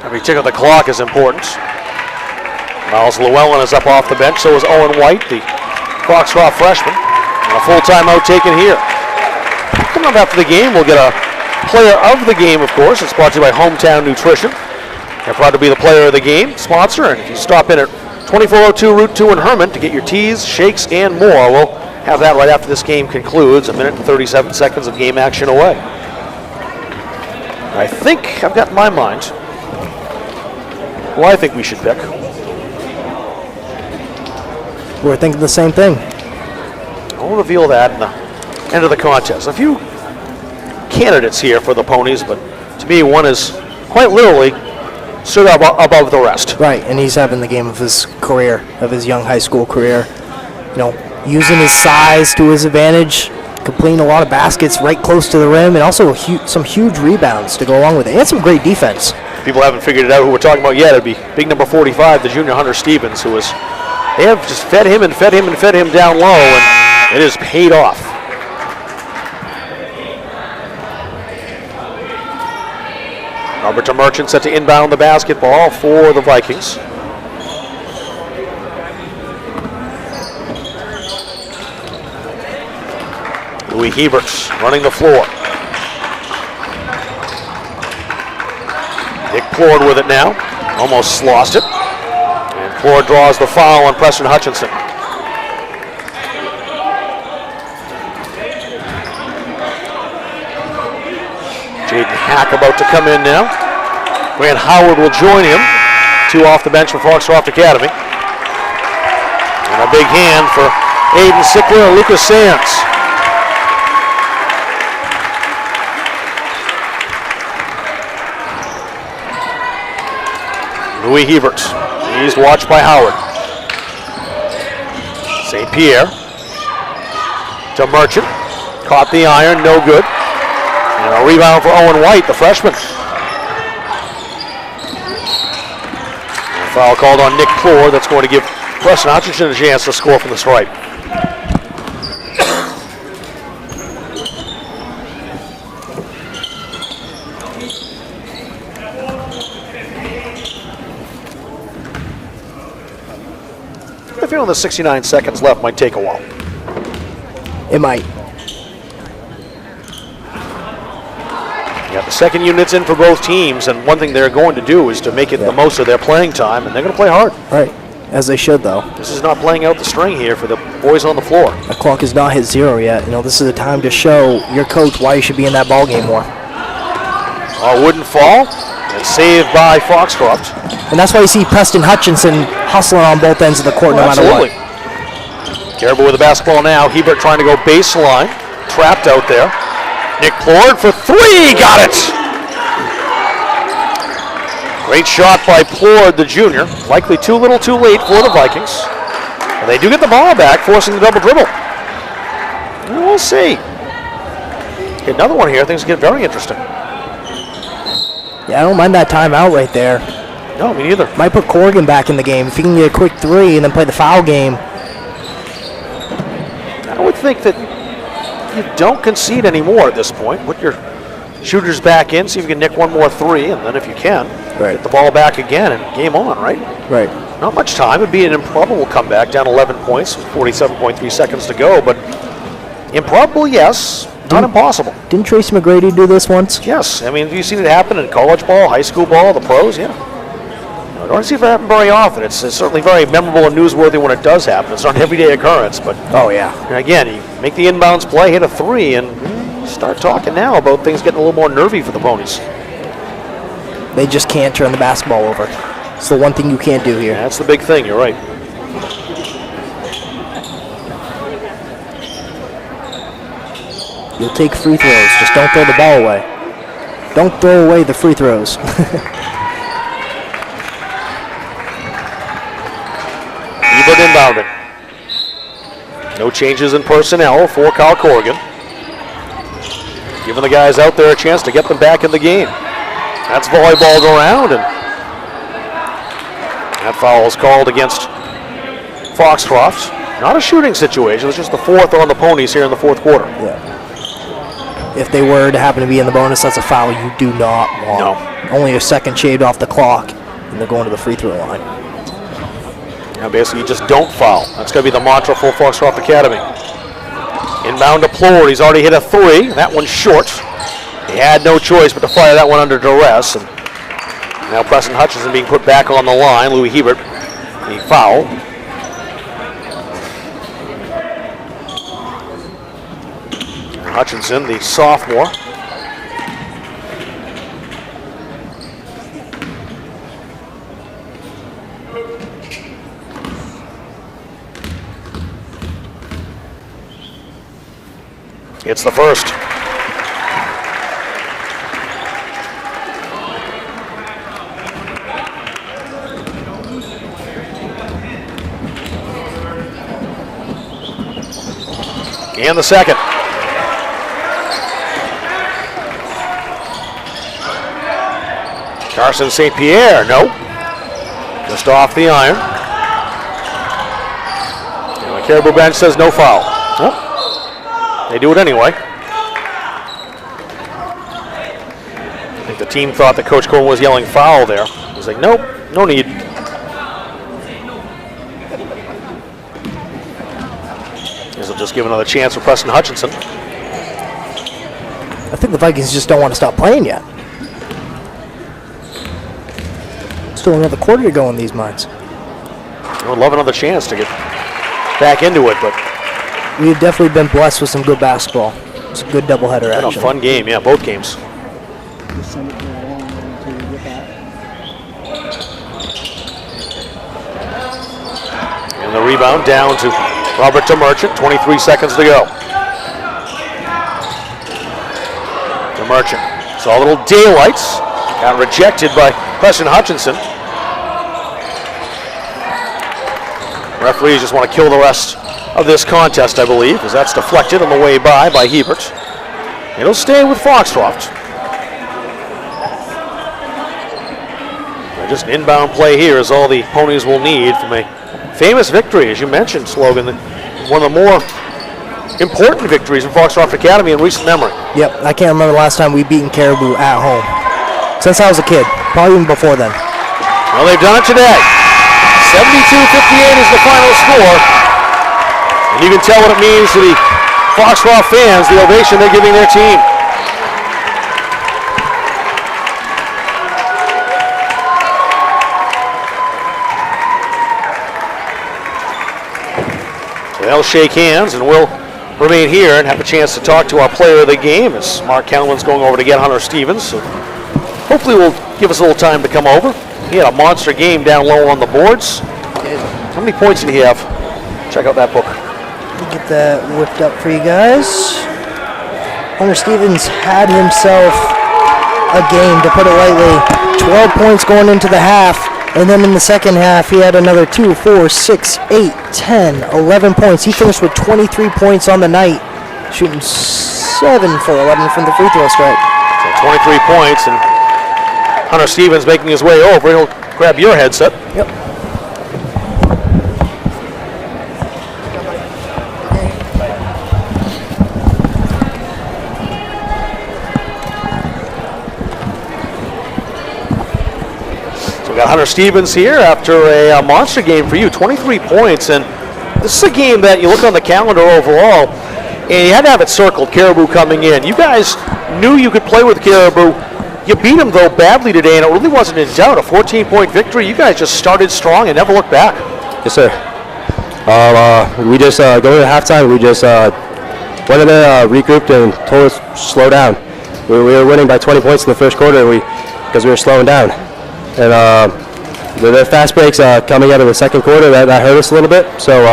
Every tick of the clock is important. Miles Llewellyn is up off the bench. So is Owen White, the Foxcroft freshman. And a full timeout taken here. Coming up after the game, we'll get a player of the game, of course. It's brought to you by Hometown Nutrition. They're proud to be the player of the game sponsor. And if you stop in at 2402 Route 2 in Herman to get your teas, shakes, and more. We'll have that right after this game concludes. 1 minute and 37 seconds of game action away. I think I've got in my mind who I think we should pick. We're thinking the same thing. I'll reveal that in the end of the contest. A few candidates here for the Ponies, but to me, one is quite literally stood up above the rest. Right, and he's having the game of his career, of his young high school career. You know, using his size to his advantage, completing a lot of baskets right close to the rim, and also some huge rebounds to go along with it, and some great defense. people haven't figured it out who we're talking about yet, it'd be big number 45, the junior Hunter Stevens, who is, they have just fed him and fed him and fed him down low, and it has paid off. Alberta Merchant set to inbound the basketball for the Vikings. Louis Hebert running the floor. Nick Plord with it now. Almost lost it. And Plord draws the foul on Preston Hutchinson. Jaden Hack about to come in now. Grant Howard will join him. 2 off the bench for Foxcroft Academy. And a big hand for Aiden Sickler and Lucas Sands. Louis Hebert, he's watched by Howard. St. Pierre to Merchant, caught the iron, no good. And a rebound for Owen White, the freshman. And a foul called on Nick Plord, that's going to give Preston Hutchinson a chance to score from the stripe. I feel the 69 seconds left might take a while. It might. You got the second units in for both teams, and one thing they're going to do is to make it the most of their playing time, and they're going to play hard. Right, as they should, though. This is not playing out the string here for the boys on the floor. The clock has not hit 0 yet. You know, this is a time to show your coach why you should be in that ball game more. Wouldn't fall, and saved by Foxcroft. And that's why you see Preston Hutchinson hustling on both ends of the court no matter what. Caribou with the basketball now. Hebert trying to go baseline. Trapped out there. Nick Plord for 3. Got it! Great shot by Plord, the junior. Likely too little too late for the Vikings. And they do get the ball back, forcing the double dribble. And we'll see. Get another one here. Things get very interesting. Yeah, I don't mind that timeout right there. No, me neither. Might put Corrigan back in the game. If he can get a quick 3 and then play the foul game. I would think that you don't concede anymore at this point. Put your shooters back in, see if you can nick one more 3, and then if you can, get the ball back again and game on, right? Right. Not much time. It'd be an improbable comeback, down 11 points with 47.3 seconds to go, but improbable, yes. Not impossible. Didn't Tracy McGrady do this once? Yes. I mean, have you seen it happen in college ball, high school ball, the pros? Yeah. I don't see it happen very often. It's certainly very memorable and newsworthy when it does happen. It's not an everyday occurrence, but and again, you make the inbounds play, hit a 3, and start talking now about things getting a little more nervy for the ponies. They just can't turn the basketball over. It's the one thing you can't do here. Yeah, that's the big thing. You're right. You'll take free throws. Just don't throw the ball away. Don't throw away the free throws. Hebert inbounding. No changes in personnel for Kyle Corrigan. Giving the guys out there a chance to get them back in the game. That's volleyballed around, and that foul is called against Foxcroft. Not a shooting situation, it's just the 4th on the ponies here in the 4th quarter. Yeah. If they were to happen to be in the bonus, that's a foul you do not want. No. Only a second shaved off the clock, and they're going to the free throw line. Now basically you just don't foul. That's going to be the mantra for Foxcroft Academy. Inbound to Plord. He's already hit a 3. That one's short. He had no choice but to fire that one under duress. And now Preston Hutchinson being put back on the line. Louis Hebert, the foul. Hutchinson, the sophomore. It's the first. And the second. Carson St. Pierre, no. Just off the iron. And the Caribou bench says no foul. Well, they do it anyway. I think the team thought that Coach Cohen was yelling foul there. He's like, nope, no need. This will just give another chance for Preston Hutchinson. I think the Vikings just don't want to stop playing yet. Still another quarter to go in these mines. I would love another chance to get back into it, but We've definitely been blessed with some good basketball. It's a good doubleheader been action. a fun game, yeah, both games. And the rebound down to Robert DeMerchant, 23 seconds to go. DeMerchant saw a little daylights, got rejected by Preston Hutchinson. Referees just want to kill the rest of this contest, I believe, as that's deflected on the way by Hebert. It'll stay with Foxcroft. Just an inbound play here is all the ponies will need from a famous victory, as you mentioned, Slogan. One of the more important victories in Foxcroft Academy in recent memory. Yep, I can't remember the last time we beaten Caribou at home. Since I was a kid, probably even before then. Well, they've done it today. 72-58 is the final score. And you can tell what it means to the Foxcroft fans, the ovation they're giving their team. So they'll shake hands, and we'll remain here and have a chance to talk to our player of the game as Mark Kellerman's going over to get Hunter Stevens. So hopefully will give us a little time to come over. He had a monster game down low on the boards. How many points did he have? Check out that book. Get that whipped up for you guys. Hunter Stevens had himself a game, to put it lightly. 12 points going into the half, and then in the second half he had another 2, 4, 6, 8, 10, 11 points. He finished with 23 points on the night, shooting 7 for 11 from the free throw stripe. So 23 points, and Hunter Stevens making his way over. He'll grab your headset. Yep. So we got Hunter Stevens here after a monster game for you, 23 points. And this is a game that you look on the calendar overall, and you had to have it circled, Caribou coming in. You guys knew you could play with Caribou. You beat them, though, badly today, and it really wasn't in doubt. A 14-point victory. You guys just started strong and never looked back. Yes, sir. We just, going to halftime, we just went in there, regrouped, and told us to slow down. We were winning by 20 points in the first quarter because we were slowing down. And the fast breaks coming out of the second quarter, that hurt us a little bit. So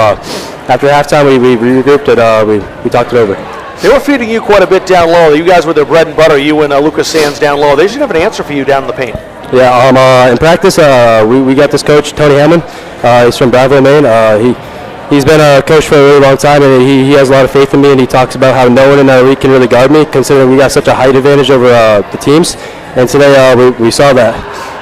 after halftime, we regrouped and we talked it over. They were feeding you quite a bit down low. You guys were their bread and butter, you and Lucas Sands down low. They should have an answer for you down in the paint. Yeah, in practice, we got this coach, Tony Hammond. He's from Brownsville, Maine. He's been a coach for a really long time, and he has a lot of faith in me, and he talks about how no one in our league can really guard me, considering we got such a height advantage over the teams. And today we saw that.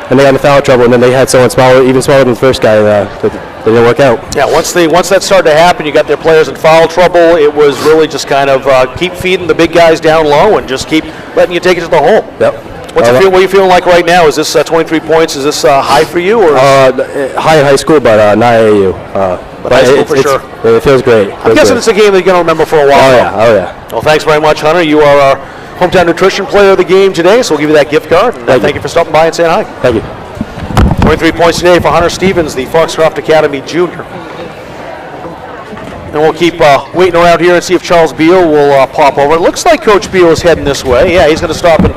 And they got in foul trouble, and then they had someone smaller, even smaller than the first guy. They didn't work out. Yeah, once that started to happen, you got their players in foul trouble. It was really just kind of keep feeding the big guys down low and just keep letting you take it to the hole. Yep. What are you feeling like right now? Is this 23 points? Is this high for you? Or high in high school, but not AAU. But high school for sure. It feels great. I'm guessing it's a game that you're going to remember for a while. Oh yeah. Well, thanks very much, Hunter. You are our hometown nutrition player of the game today, so we'll give you that gift card. And thank you for stopping by and saying hi. Thank you. 23 points today for Hunter Stevens, the Foxcroft Academy junior. And we'll keep waiting around here and see if Charles Beal will pop over. It looks like Coach Beal is heading this way. Yeah, he's going to stop and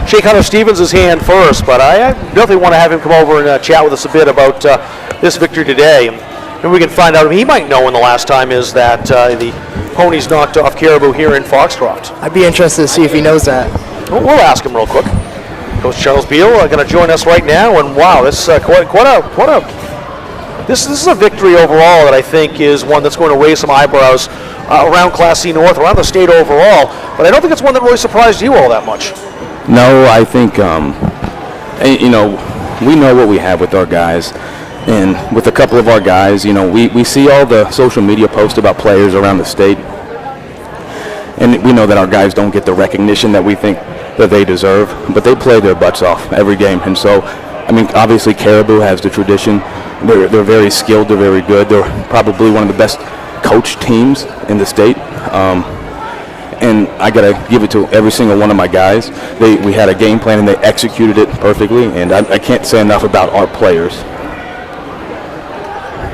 shake Hunter Stevens' hand first, but I definitely want to have him come over and chat with us a bit about this victory today. And we can find out, he might know when the last time is that the Ponies knocked off Caribou here in Foxcroft. I'd be interested to see if he knows that. We'll ask him real quick. Coach Charles Beal going to join us right now, and wow, this is this is a victory overall that I think is one that's going to raise some eyebrows around Class C North, around the state overall. But I don't think it's one that really surprised you all that much. No, I think you know, we know what we have with our guys. And with a couple of our guys, you know, we see all the social media posts about players around the state. And we know that our guys don't get the recognition that we think that they deserve, but they play their butts off every game. And so, I mean, obviously Caribou has the tradition. They're very skilled, they're very good. They're probably one of the best coached teams in the state. And I got to give it to every single one of my guys. We had a game plan and they executed it perfectly, and I can't say enough about our players.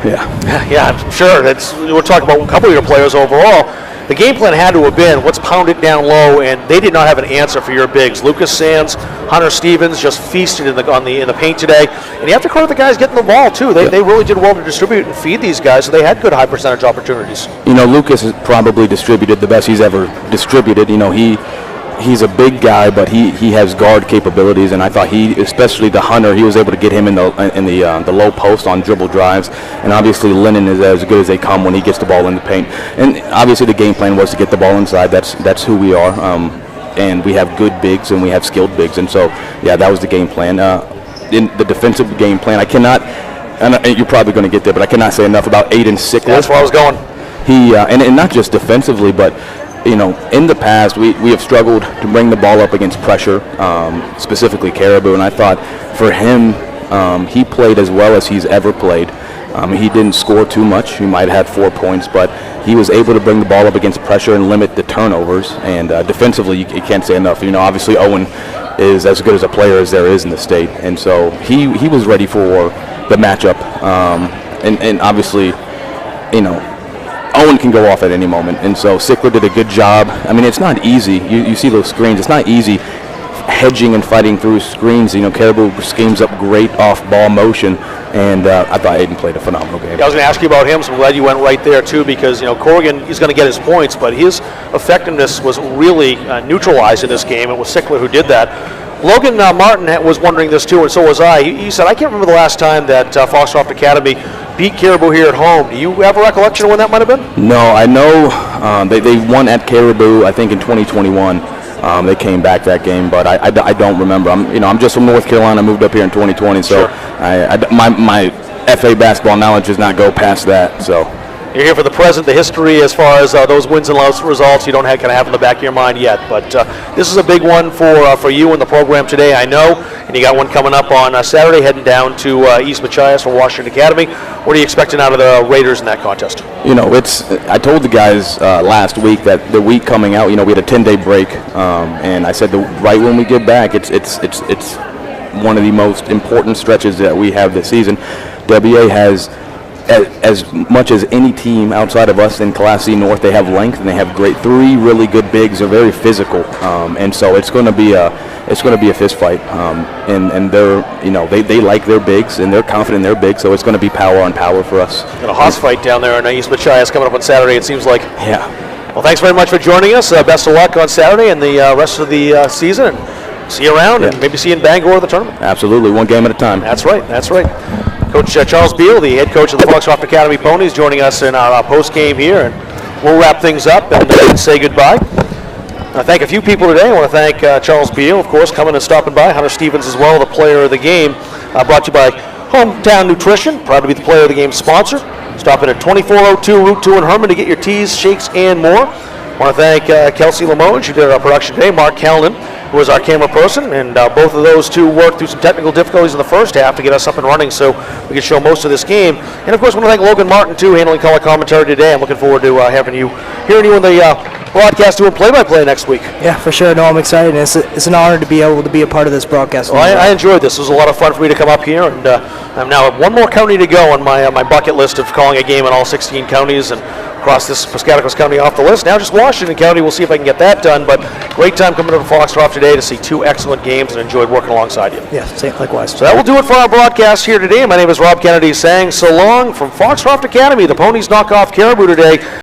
Yeah, I'm sure. We're talking about a couple of your players overall. The game plan had to have been, let's pound it down low, and they did not have an answer for your bigs. Lucas Sands, Hunter Stevens just feasted in the paint today. And you have to credit the guys getting the ball, too. They really did well to distribute and feed these guys, so they had good high-percentage opportunities. You know, Lucas has probably distributed the best he's ever distributed. You know, he's a big guy, but he has guard capabilities, and I thought especially the Hunter, he was able to get him in the low post on dribble drives, and obviously Lennon is as good as they come when he gets the ball in the paint. And obviously the game plan was to get the ball inside. That's who we are, and we have good bigs and we have skilled bigs, and so yeah, that was the game plan. In the defensive game plan, I cannot, and you're probably going to get there, but I cannot say enough about Aiden Sickler. That's where I was going. He and not just defensively, but you know, in the past, we have struggled to bring the ball up against pressure, specifically Caribou, and I thought for him, he played as well as he's ever played. He didn't score too much. He might have had 4 points, but he was able to bring the ball up against pressure and limit the turnovers, and defensively, you can't say enough. You know, obviously Owen is as good as a player as there is in the state, and so he was ready for the matchup, and obviously, you know, Owen can go off at any moment, and so Sickler did a good job. I mean, it's not easy. You see those screens. It's not easy hedging and fighting through screens. You know, Caribou schemes up great off-ball motion, and I thought Aiden played a phenomenal game. Yeah, I was going to ask you about him, so I'm glad you went right there, too, because, you know, Corrigan, he's going to get his points, but his effectiveness was really neutralized in this game. It was Sickler who did that. Logan Martin was wondering this, too, and so was I. He said, I can't remember the last time that Foxcroft Academy beat Caribou here at home. Do you have a recollection of when that might have been? No, I know they won at Caribou, I think, in 2021. They came back that game, but I don't remember. I'm just from North Carolina. I moved up here in 2020, so sure. My FA basketball knowledge does not go past that. So you're here for the present, the history as far as those wins and loss results. You don't kind of have in the back of your mind yet, but this is a big one for you in the program today, I know. And you got one coming up on Saturday, heading down to East Machias for Washington Academy. What are you expecting out of the Raiders in that contest? You know, I told the guys last week that the week coming out, you know, we had a 10-day break, and I said right when we get back, it's one of the most important stretches that we have this season. WA has, as much as any team outside of us in Class C North, they have length and they have three really good bigs. They're very physical, and so it's going to be a fist fight. And they're, you know, they like their bigs and they're confident in their bigs, so it's going to be power on power for us. Got a hoss fight down there in East Machias coming up on Saturday. It seems like. Yeah. Well, thanks very much for joining us. Best of luck on Saturday and the rest of the season. And see you around, and maybe see you in Bangor at the tournament. Absolutely, one game at a time. That's right. That's right. Coach Charles Beal, the head coach of the Foxcroft Academy Ponies, joining us in our post game here, and we'll wrap things up and say goodbye. I thank a few people today. I want to thank Charles Beal, of course, coming and stopping by. Hunter Stevens as well, the player of the game. Brought to you by Hometown Nutrition, proud to be the player of the game sponsor. Stop in at 2402 Route 2 in Herman to get your teas, shakes, and more. I want to thank Kelsey Lamone, who did our production today, Mark Callan, who was our camera person, and both of those two worked through some technical difficulties in the first half to get us up and running so we could show most of this game. And of course, I want to thank Logan Martin, too, handling color commentary today. I'm looking forward to hearing you in the broadcast doing play-by-play next week. Yeah, for sure. No, I'm excited. It's an honor to be able to be a part of this broadcast. Well, I enjoyed this. It was a lot of fun for me to come up here, and I'm now at one more county to go on my bucket list of calling a game in all 16 counties, and cross this Piscataquis County off the list. Now just Washington County. We'll see if I can get that done, but great time coming to Foxcroft today to see two excellent games, and enjoyed working alongside you. Yeah, same, likewise. So that will do it for our broadcast here today. My name is Rob Kennedy saying so long from Foxcroft Academy. The Ponies knock off Caribou today.